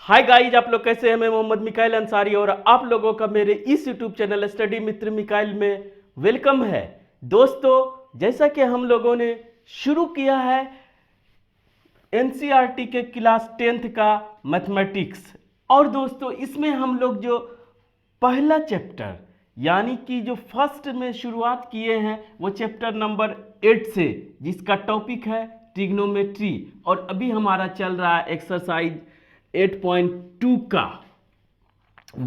Hi guys, आप लोग कैसे हैं? मैं मोहम्मद मिकाइल अंसारी और आप लोगों का मेरे इस यूट्यूब चैनल स्टडी मित्र मिकाइल में वेलकम है। दोस्तों, जैसा कि हम लोगों ने शुरू किया है एनसीईआरटी के क्लास 10th का मैथमेटिक्स, और दोस्तों इसमें हम लोग जो पहला चैप्टर यानी कि जो फर्स्ट में शुरुआत किए हैं वो चैप्टर नंबर 8 से, जिसका टॉपिक है ट्रिग्नोमेट्री। और अभी हमारा चल रहा है एक्सरसाइज 8.2 का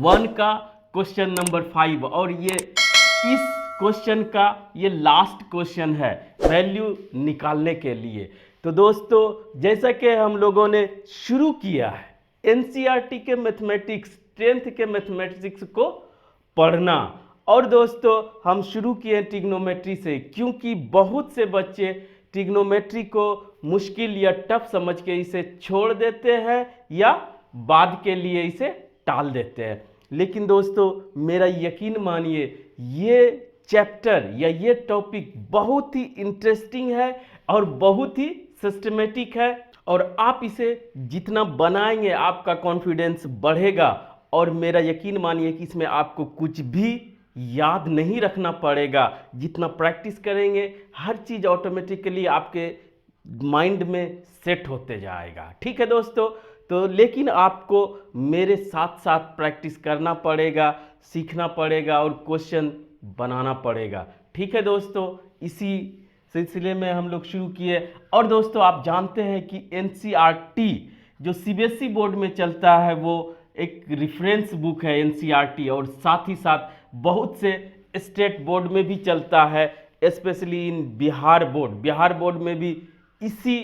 1 का क्वेश्चन नंबर 5, और ये इस क्वेश्चन का ये लास्ट क्वेश्चन है वैल्यू निकालने के लिए। तो दोस्तों, जैसा कि हम लोगों ने शुरू किया है एनसीईआरटी के मैथमेटिक्स 10th के मैथमेटिक्स को पढ़ना, और दोस्तों हम शुरू किए ट्रिग्नोमेट्री से, क्योंकि बहुत से बच्चे ट्रिग्नोमेट्री को मुश्किल या टफ समझ के इसे छोड़ देते हैं या बाद के लिए इसे टाल देते हैं। लेकिन दोस्तों मेरा यकीन मानिए, ये चैप्टर या ये टॉपिक बहुत ही इंटरेस्टिंग है और बहुत ही सिस्टमेटिक है, और आप इसे जितना बनाएंगे आपका कॉन्फिडेंस बढ़ेगा। और मेरा यकीन मानिए कि इसमें आपको कुछ भी याद नहीं रखना पड़ेगा। जितना प्रैक्टिस करेंगे हर चीज़ ऑटोमेटिकली आपके माइंड में सेट होते जाएगा। ठीक है दोस्तों, तो लेकिन आपको मेरे साथ साथ प्रैक्टिस करना पड़ेगा, सीखना पड़ेगा और क्वेश्चन बनाना पड़ेगा। ठीक है दोस्तों, इसी सिलसिले में हम लोग शुरू किए। और दोस्तों आप जानते हैं कि एनसीईआरटी जो सीबीएसई बोर्ड में चलता है वो एक रेफरेंस बुक है एनसीईआरटी, और साथ ही साथ बहुत से स्टेट बोर्ड में भी चलता है, स्पेशली इन बिहार बोर्ड में भी इसी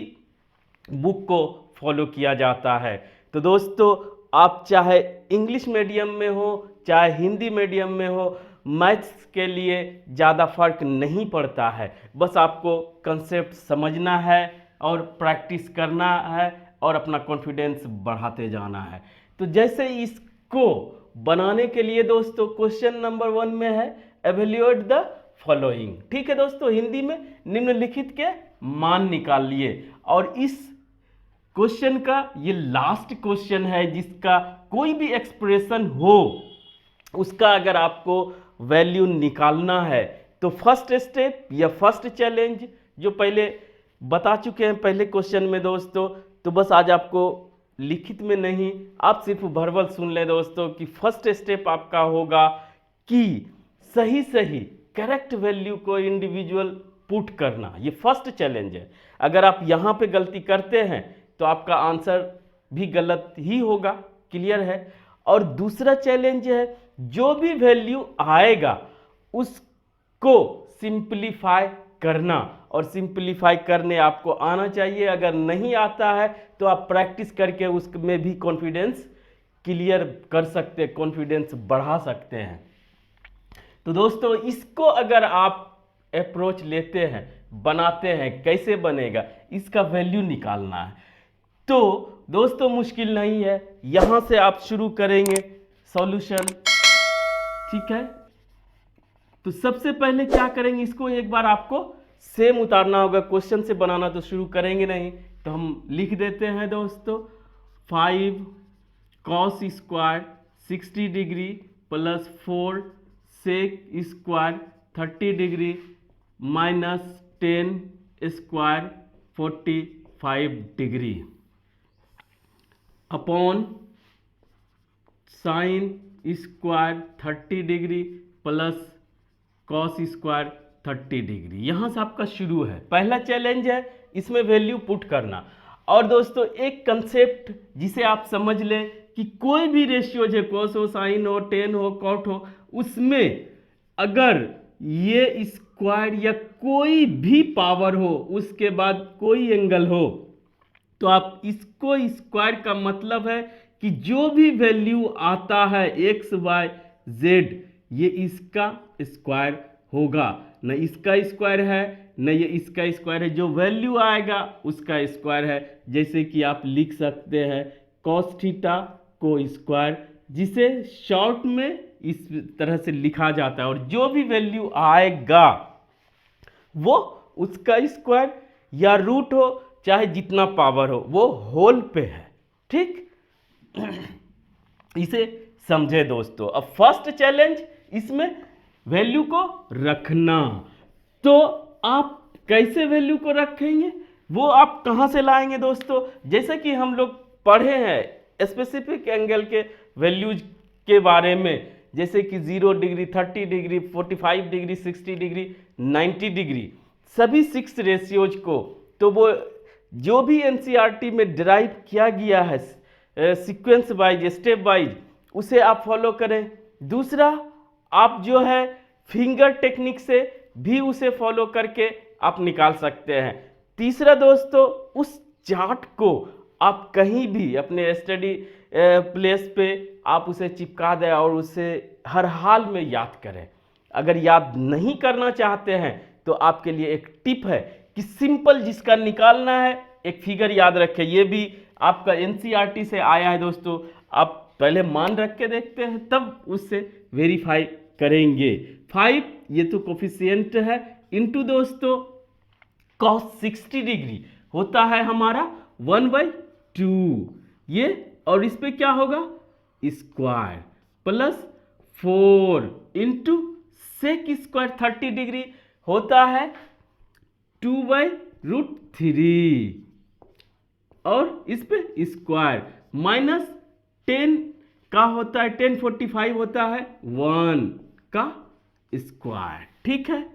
बुक को फॉलो किया जाता है। तो दोस्तों आप चाहे इंग्लिश मीडियम में हो चाहे हिंदी मीडियम में हो, मैथ्स के लिए ज़्यादा फर्क नहीं पड़ता है। बस आपको कंसेप्ट समझना है और प्रैक्टिस करना है और अपना कॉन्फिडेंस बढ़ाते जाना है। तो जैसे इसको बनाने के लिए दोस्तों क्वेश्चन नंबर 1 में है एवेल्यूएट द फॉलोइंग। ठीक है दोस्तों, हिंदी में निम्नलिखित के मान निकालिए। और इस क्वेश्चन का ये लास्ट क्वेश्चन है, जिसका कोई भी एक्सप्रेशन हो उसका अगर आपको वैल्यू निकालना है तो फर्स्ट स्टेप या फर्स्ट चैलेंज जो पहले बता चुके हैं पहले क्वेश्चन में दोस्तों, तो बस आज आपको लिखित में नहीं, आप सिर्फ वर्बल सुन लें दोस्तों कि फर्स्ट स्टेप आपका होगा कि सही करेक्ट वैल्यू को इंडिविजुअल पुट करना। ये फर्स्ट चैलेंज है। अगर आप यहाँ पे गलती करते हैं तो आपका आंसर भी गलत ही होगा, क्लियर है। और दूसरा चैलेंज है जो भी वैल्यू आएगा उसको सिंपलीफाई करना, और सिंपलीफाई करने आपको आना चाहिए। अगर नहीं आता है तो आप प्रैक्टिस करके उसमें भी कॉन्फिडेंस क्लियर कर सकते हैं, कॉन्फिडेंस बढ़ा सकते हैं। तो दोस्तों इसको अगर आप अप्रोच लेते हैं, बनाते हैं, कैसे बनेगा इसका वैल्यू निकालना है, तो दोस्तों मुश्किल नहीं है। यहां से आप शुरू करेंगे सॉल्यूशन। ठीक है, तो सबसे पहले क्या करेंगे, इसको एक बार आपको सेम उतारना होगा, क्वेश्चन से बनाना तो शुरू करेंगे नहीं। तो हम लिख देते हैं दोस्तों 5 cos square 60 degree plus 4 sec square 30 degree minus 10 square 45 degree upon sine square 30 degree plus cos square 30 degree. यहाँ से आपका शुरू है, पहला चैलेंज है इसमें वैल्यू पुट करना। और दोस्तों एक कंसेप्ट जिसे आप समझ लें कि कोई भी रेशियो जो कॉस हो, साइन हो, टेन हो, कॉट हो, उसमें अगर ये स्क्वायर या कोई भी पावर हो उसके बाद कोई एंगल हो, तो आप इसको स्क्वायर का मतलब है कि जो भी वैल्यू आता है एक्स वाई जेड ये इसका स्क्वायर होगा। न इसका स्क्वायर है न ये इसका स्क्वायर है, जो वैल्यू आएगा उसका स्क्वायर है। जैसे कि आप लिख सकते हैं कॉस थीटा को स्क्वायर, जिसे शॉर्ट में इस तरह से लिखा जाता है, और जो भी वैल्यू आएगा वो उसका स्क्वायर या रूट हो चाहे जितना पावर हो वो होल पे है। ठीक, इसे समझे दोस्तों। अब फर्स्ट चैलेंज इसमें वैल्यू को रखना। तो आप कैसे वैल्यू को रखेंगे, वो आप कहाँ से लाएंगे दोस्तों? जैसे कि हम लोग पढ़े हैं स्पेसिफिक एंगल के वैल्यूज के बारे में, जैसे कि 0 degree, 30 degree, 45 degree, 60 degree, 90 degree, सभी 6 रेशियोज को तो वो जो भी एनसीईआरटी में डिराइव किया गया है सीक्वेंस वाइज, स्टेप वाइज, उसे आप फॉलो करें। दूसरा, आप जो है फिंगर टेक्निक से भी उसे फॉलो करके आप निकाल सकते हैं। तीसरा दोस्तों, उस चार्ट को आप कहीं भी अपने स्टडी प्लेस पे आप उसे चिपका दें और उसे हर हाल में याद करें। अगर याद नहीं करना चाहते हैं तो आपके लिए एक टिप है कि सिंपल जिसका निकालना है एक फिगर याद रखें। ये भी आपका एनसीईआरटी से आया है दोस्तों, आप पहले मान रख के देखते हैं तब उससे वेरीफाई करेंगे। 5 ये तो कोफिशिएंट है, इनटू दोस्तों cos 60 डिग्री होता है हमारा 1/2 ये, और इस पे क्या होगा square, plus 4 into sec square 30 degree होता है 2/√3, और इस पे स्क्वायर, माइनस 10 का होता है 1045 होता है 1 का स्क्वायर, ठीक है,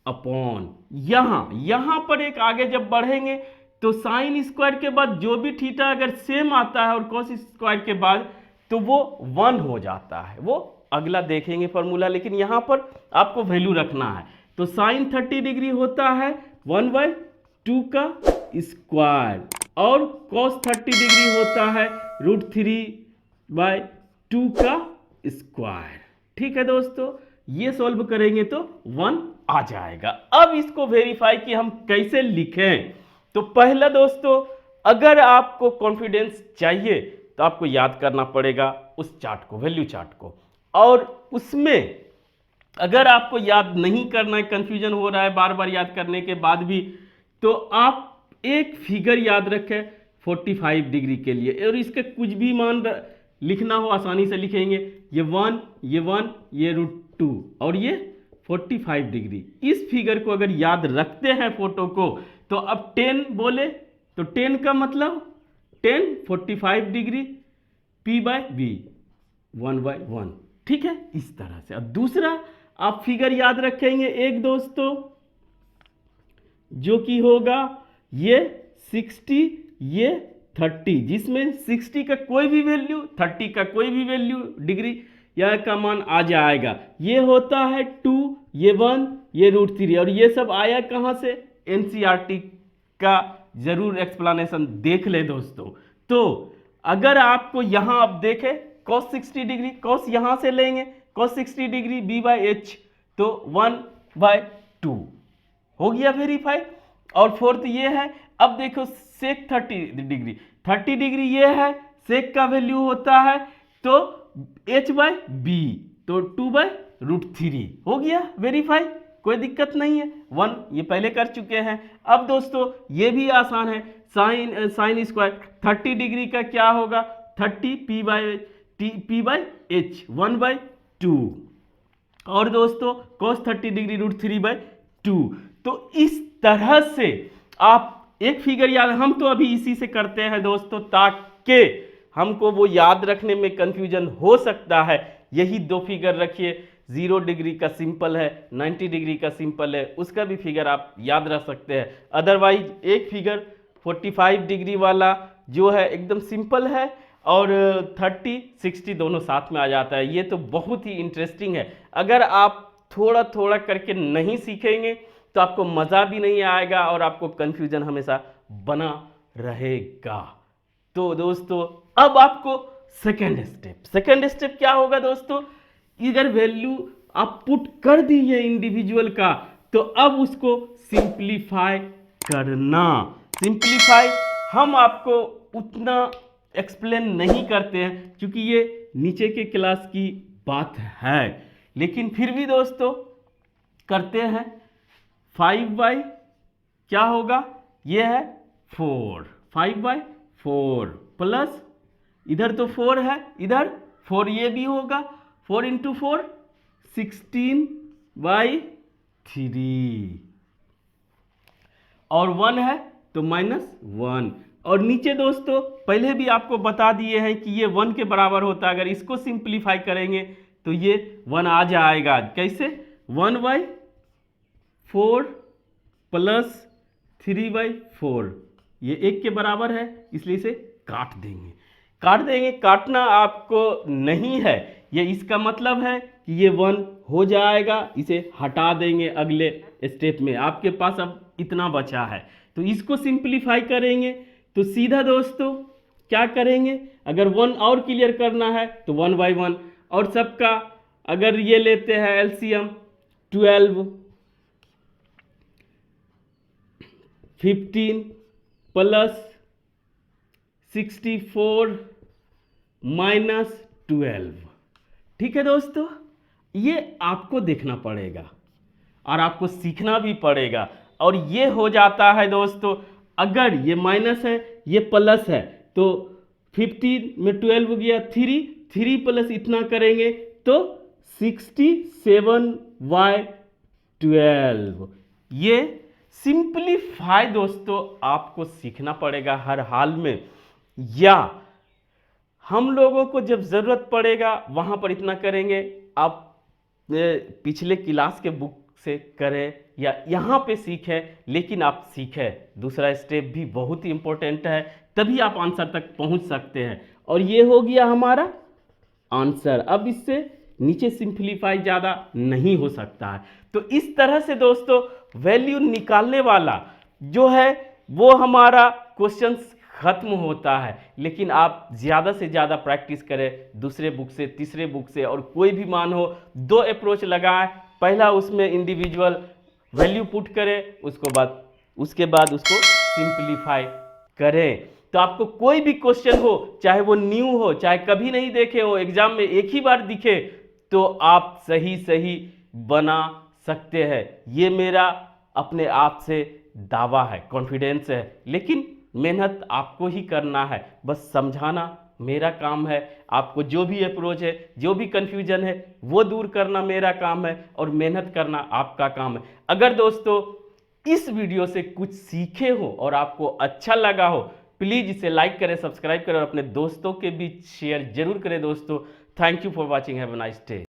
अपॉन यहां पर एक आगे जब बढ़ेंगे तो साइन स्क्वायर के बाद जो भी थीटा अगर सेम आता है और कॉस स्क्वायर के बाद तो वो 1 हो जाता है। वो अगला देखेंगे फॉर्मूला, लेकिन यहां पर आपको वैल्यू रखना है। तो साइन 30 डिग्री होता है 1/2 का स्क्वायर, और कॉस 30 डिग्री होता है √3/2 का स्क्वायर, ठीक है दोस्तों। ये सॉल्व करेंगे तो 1 आ जाएगा। अब इसको वेरीफाई कि हम कैसे लिखें। तो पहला दोस्तों, अगर आपको कॉन्फिडेंस चाहिए तो आपको याद करना पड़ेगा उस चार्ट को, वैल्यू चार्ट को, और उसमें अगर आपको याद नहीं करना है, कंफ्यूजन हो रहा है बार बार याद करने के बाद भी, तो आप एक फिगर याद रखें 45 डिग्री के लिए, और इसके कुछ भी मान लिखना हो आसानी से लिखेंगे। ये 1, ये 1, ये √2 और ये 45 डिग्री। इस फिगर को अगर याद रखते हैं फोटो को, तो अब 10 बोले तो 10 का मतलब 10 45 डिग्री P/B 1/1, ठीक है, इस तरह से। अब दूसरा आप फिगर याद रखेंगे एक दोस्तों, जो कि होगा ये 60, ये 30, जिसमें 60 का कोई भी वैल्यू, 30 का कोई भी वैल्यू डिग्री यह का मान आ जाएगा। ये होता है 2, ये 1, ये √3, और ये सब आया कहाँ से? एनसीईआरटी का जरूर एक्सप्लेनेशन देख ले दोस्तों। तो अगर आपको यहां आप देखें cos 60 डिग्री, cos यहां से लेंगे cos 60 डिग्री B/H, तो 1/2 हो गया वेरीफाई। और फोर्थ ये है, अब देखो सेक 30 डिग्री, 30 डिग्री ये है, सेक का वैल्यू होता है तो H/B, तो 2/√3 हो गया वेरीफाई, कोई दिक्कत नहीं है। 1 ये पहले कर चुके हैं। अब दोस्तों ये भी आसान है, साइन स्क्वायर 30 डिग्री का क्या होगा 30 P/H 1/2, और दोस्तों cos 30 डिग्री √3/2। तो इस तरह से आप एक फिगर याद, हम तो अभी इसी से करते हैं दोस्तों ताकि हमको वो याद रखने में कंफ्यूजन हो सकता है। यही 2 फिगर रखिए, 0 डिग्री का सिंपल है, 90 डिग्री का सिंपल है, उसका भी फिगर आप याद रख सकते हैं। अदरवाइज एक फिगर 45 डिग्री वाला जो है एकदम सिंपल है, और 30 60 दोनों साथ में आ जाता है। ये तो बहुत ही इंटरेस्टिंग है। अगर आप थोड़ा थोड़ा करके नहीं सीखेंगे तो आपको मज़ा भी नहीं आएगा और आपको कंफ्यूजन हमेशा बना रहेगा। तो दोस्तों अब आपको सेकेंड स्टेप क्या होगा दोस्तों, इधर वैल्यू आप पुट कर दी है इंडिविजुअल का, तो अब उसको सिंप्लीफाई करना। सिंप्लीफाई हम आपको उतना एक्सप्लेन नहीं करते हैं क्योंकि ये नीचे के क्लास की बात है, लेकिन फिर भी दोस्तों करते हैं। 5/, क्या होगा, ये है 4, 5/4 प्लस इधर तो 4 है, इधर 4 ये भी होगा, 4 इंटू 4 16/3 और 1 है तो -1। और नीचे दोस्तों पहले भी आपको बता दिए हैं कि ये 1 के बराबर होता है। अगर इसको सिंप्लीफाई करेंगे तो ये 1 आ जाएगा। कैसे? 1/4 प्लस 3/4 ये 1 के बराबर है, इसलिए इसे काट देंगे। काटना आपको नहीं है, ये इसका मतलब है कि ये 1 हो जाएगा। इसे हटा देंगे अगले स्टेप में। आपके पास अब इतना बचा है, तो इसको सिंप्लीफाई करेंगे तो सीधा दोस्तों क्या करेंगे, अगर 1 और क्लियर करना है तो 1/1 और सबका अगर ये लेते हैं एलसीएम 12 15 प्लस 64 -12। ठीक है दोस्तों, ये आपको देखना पड़ेगा और आपको सीखना भी पड़ेगा। और ये हो जाता है दोस्तों, अगर ये माइनस है ये प्लस है तो 15 में 12 गया 3 प्लस इतना करेंगे तो 67/12। ये सिंप्लीफाई दोस्तों आपको सीखना पड़ेगा हर हाल में, या हम लोगों को जब ज़रूरत पड़ेगा वहाँ पर इतना करेंगे। आप पिछले क्लास के बुक से करें या यहाँ पे सीखें, लेकिन आप सीखें। दूसरा स्टेप भी बहुत ही इंपॉर्टेंट है, तभी आप आंसर तक पहुँच सकते हैं। और ये हो गया हमारा आंसर। अब इससे नीचे सिंप्लीफाई ज़्यादा नहीं हो सकता है। तो इस तरह से दोस्तों वैल्यू निकालने वाला जो है वो हमारा क्वेश्चन खत्म होता है। लेकिन आप ज़्यादा से ज़्यादा प्रैक्टिस करें, दूसरे बुक से, तीसरे बुक से, और कोई भी मान हो 2 अप्रोच लगाएं। पहला उसमें इंडिविजुअल वैल्यू पुट करें, उसके बाद उसको सिंप्लीफाई करें। तो आपको कोई भी क्वेश्चन हो, चाहे वो न्यू हो, चाहे कभी नहीं देखे हो, एग्जाम में एक ही बार दिखे, तो आप सही बना सकते हैं। ये मेरा अपने आप से दावा है, कॉन्फिडेंस है। लेकिन मेहनत आपको ही करना है, बस समझाना मेरा काम है। आपको जो भी अप्रोच है, जो भी कन्फ्यूजन है, वो दूर करना मेरा काम है, और मेहनत करना आपका काम है। अगर दोस्तों इस वीडियो से कुछ सीखे हो और आपको अच्छा लगा हो, प्लीज़ इसे लाइक करें, सब्सक्राइब करें और अपने दोस्तों के बीच शेयर जरूर करें दोस्तों। Thank you for watching. Have a nice day.